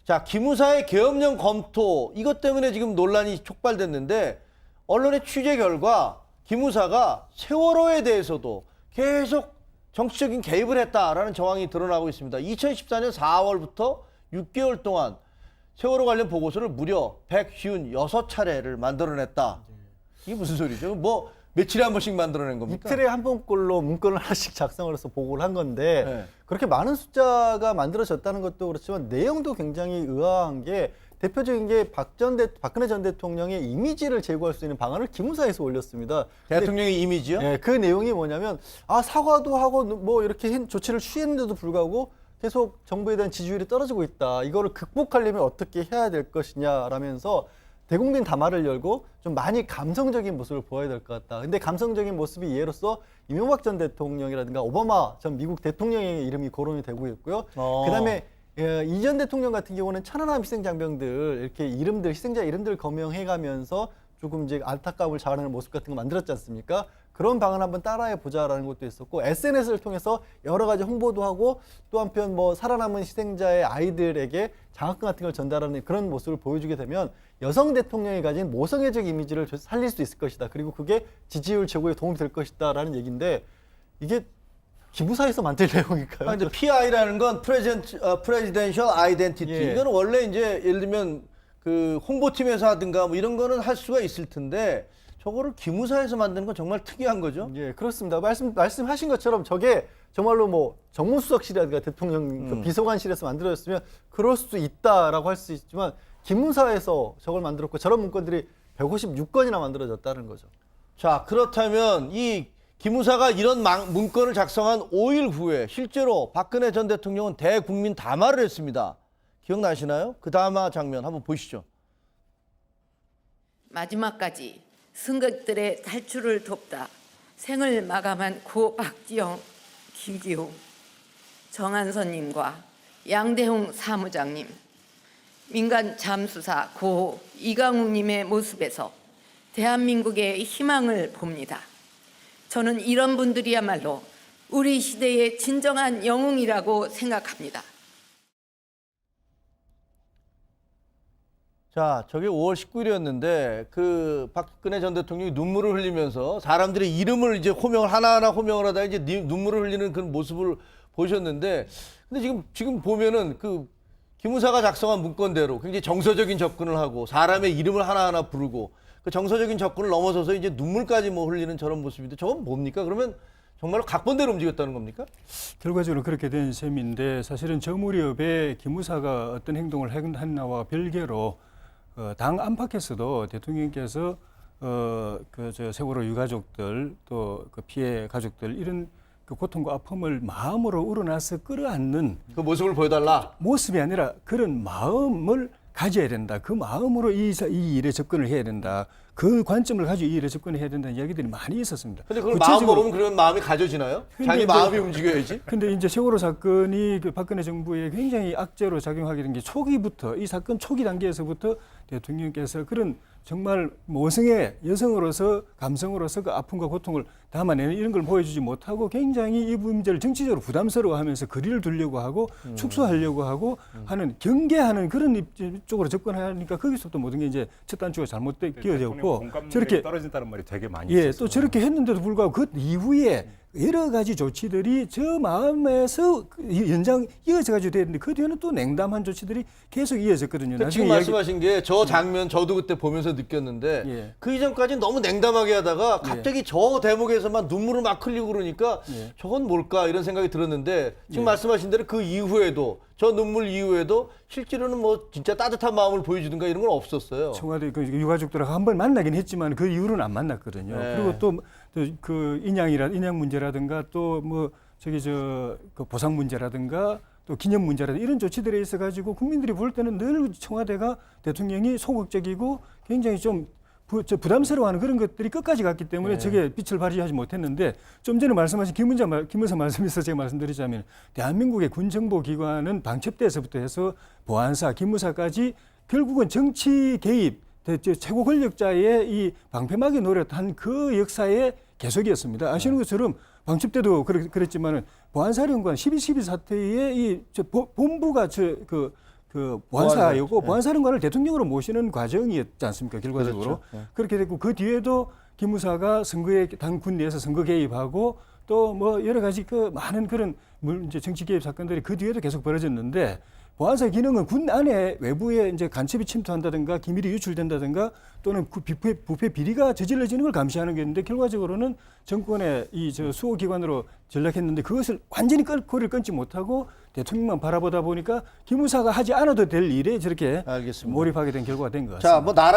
자, 기무사의 계엄령 검토 이것 때문에 지금 논란이 촉발됐는데 언론의 취재 결과 기무사가 세월호에 대해서도 계속 정치적인 개입을 했다라는 정황이 드러나고 있습니다. 2014년 4월부터 6개월 동안 세월호 관련 보고서를 무려 156차례를 만들어냈다. 이게 무슨 소리죠? 뭐 며칠에 한 번씩 만들어낸 겁니까? 이틀에 한 번꼴로 문건을 하나씩 작성을 해서 보고를 한 건데 네. 그렇게 많은 숫자가 만들어졌다는 것도 그렇지만 내용도 굉장히 의아한 게 대표적인 게 박근혜 전 대통령의 이미지를 제고할 수 있는 방안을 기무사에서 올렸습니다. 대통령의 이미지요? 네, 그 내용이 뭐냐면 사과도 하고 뭐 이렇게 조치를 취했는데도 불구하고 계속 정부에 대한 지지율이 떨어지고 있다. 이거를 극복하려면 어떻게 해야 될 것이냐라면서 대국민 담화를 열고 좀 많이 감성적인 모습을 보여야 될 것 같다. 근데 감성적인 모습이 예로서 이명박 전 대통령이라든가 오바마 전 미국 대통령의 이름이 거론이 되고 있고요. 그다음에 이 전 대통령 같은 경우는 천안함 희생 장병들 이렇게 이름들 희생자 이름들 거명해가면서 조금 이제 안타까움을 자아내는 모습 같은 거 만들었지 않습니까? 그런 방안 한번 따라해 보자라는 것도 있었고 SNS를 통해서 여러 가지 홍보도 하고 또 한편 뭐 살아남은 희생자의 아이들에게 장학금 같은 걸 전달하는 그런 모습을 보여주게 되면 여성 대통령이 가진 모성애적 이미지를 살릴 수 있을 것이다. 그리고 그게 지지율 제고에 도움이 될 것이다라는 얘기인데 이게 기무사에서 만들 내용일까요? 근데 PI라는 건 Presidential Identity. 예. 이거는 원래 이제 예를 들면 그 홍보팀에서 하든가 뭐 이런 거는 할 수가 있을 텐데 저거를 기무사에서 만드는 건 정말 특이한 거죠. 예, 그렇습니다. 말씀하신 것처럼 저게 정말로 뭐 정무수석실이라든가 대통령 그 비서관실에서 만들어졌으면 그럴 수도 있다라고 할 수 있지만 기무사에서 저걸 만들었고 저런 문건들이 156건이나 만들어졌다는 거죠. 자, 그렇다면 이 기무사가 이런 문건을 작성한 5일 후에 실제로 박근혜 전 대통령은 대국민 담화를 했습니다. 기억나시나요? 그 담화 장면 한번 보시죠. 마지막까지 승객들의 탈출을 돕다 생을 마감한 고 박지영, 김기호, 정한선님과 양대홍 사무장님, 민간 잠수사 고 이강욱님의 모습에서 대한민국의 희망을 봅니다. 저는 이런 분들이야말로 우리 시대의 진정한 영웅이라고 생각합니다. 자, 저게 5월 19일이었는데 그 박근혜 전 대통령이 눈물을 흘리면서 사람들의 이름을 이제 하나하나 호명을 하다 이제 눈물을 흘리는 그런 모습을 보셨는데 근데 지금 보면은 그 기무사가 작성한 문건대로 굉장히 정서적인 접근을 하고 사람의 이름을 하나하나 부르고 그 정서적인 접근을 넘어서서 이제 눈물까지 뭐 흘리는 저런 모습인데 저건 뭡니까? 그러면 정말로 각본대로 움직였다는 겁니까? 결과적으로 그렇게 된 셈인데 사실은 저 무렵에 기무사가 어떤 행동을 했나와 별개로 당 안팎에서도 대통령께서 저 세월호 유가족들 또 그 피해 가족들 이런 그 고통과 아픔을 마음으로 우러나서 끌어안는 그 모습을 보여달라. 모습이 아니라 그런 마음을 가져야 된다. 그 마음으로 이 일에 접근을 해야 된다. 그 관점을 가지고 이 일에 접근을 해야 된다는 이야기들이 많이 있었습니다. 근데 그걸 마음 먹으면 그런 마음이 가져지나요? 자기 마음이 움직여야지. 근데 이제 세월호 사건이 그 박근혜 정부에 굉장히 악재로 작용하게 된 게 초기부터 이 사건 초기 단계에서부터 대통령께서 그런 정말 모성의 여성으로서 감성으로서 그 아픔과 고통을 담아내는 이런 걸 보여주지 못하고 굉장히 이 문제를 정치적으로 부담스러워하면서 거리를 두려고 하고 축소하려고 하고 하는 경계하는 그런 쪽으로 접근하니까 거기서부터 모든 게 이제 첫 단추가 잘못 끼어졌고 저렇게 떨어진다는 말이 되게 많이 예, 있었어요. 또 저렇게 했는데도 불구하고 그 이후에 여러 가지 조치들이 저 마음에서 연장 이어져 가지고 됐는데 그 뒤에는 또 냉담한 조치들이 계속 이어졌거든요. 지금 말씀하신 게 저 장면 저도 그때 보면서 느꼈는데 예. 그 이전까지 너무 냉담하게 하다가 갑자기 저 대목에서만 눈물을 막 흘리고 그러니까 저건 뭘까 이런 생각이 들었는데 지금 말씀하신 대로 그 이후에도 저 눈물 이후에도 실제로는 뭐 진짜 따뜻한 마음을 보여주든가 이런 건 없었어요. 청와대 그 유가족들하고 한 번 만나긴 했지만 그 이후로는 안 만났거든요. 네. 그리고 또 그 인양 문제라든가 또 뭐 그 보상 문제라든가 또 기념 문제라든가 이런 조치들에 있어 가지고 국민들이 볼 때는 늘 청와대가 대통령이 소극적이고 굉장히 좀 부담스러워하는 그런 것들이 끝까지 갔기 때문에 저게 빛을 발휘하지 못했는데 좀 전에 말씀하신 김문사 말씀에서 제가 말씀드리자면 대한민국의 군정보기관은 방첩대에서부터 해서 보안사, 기무사까지 결국은 정치 개입, 최고 권력자의 이 방패막이 노릇한 그 역사의 계속이었습니다. 아시는 것처럼 방첩대도 그랬지만은 보안사령관 12.12 사태에 본부가 그 보안사였고 보안사. 보안사령관을 대통령으로 모시는 과정이었지 않습니까? 결과적으로. 그렇죠. 그렇게 됐고 그 뒤에도 기무사가 선거에 당군 내에서 선거 개입하고 또 뭐 여러 가지 그 많은 그런 이제 정치 개입 사건들이 그 뒤에도 계속 벌어졌는데 보안사 기능은 군 안에 외부에 이제 간첩이 침투한다든가 기밀이 유출된다든가 또는 그 부패 비리가 저질러지는 걸 감시하는 게 있는데 결과적으로는 정권의 이 저 수호 기관으로 전락했는데 그것을 완전히 거리를 끊지 못하고 대통령만 바라보다 보니까 기무사가 하지 않아도 될 일에 저렇게 알겠습니다. 몰입하게 된 결과가 된 것 같습니다. 자, 뭐 나라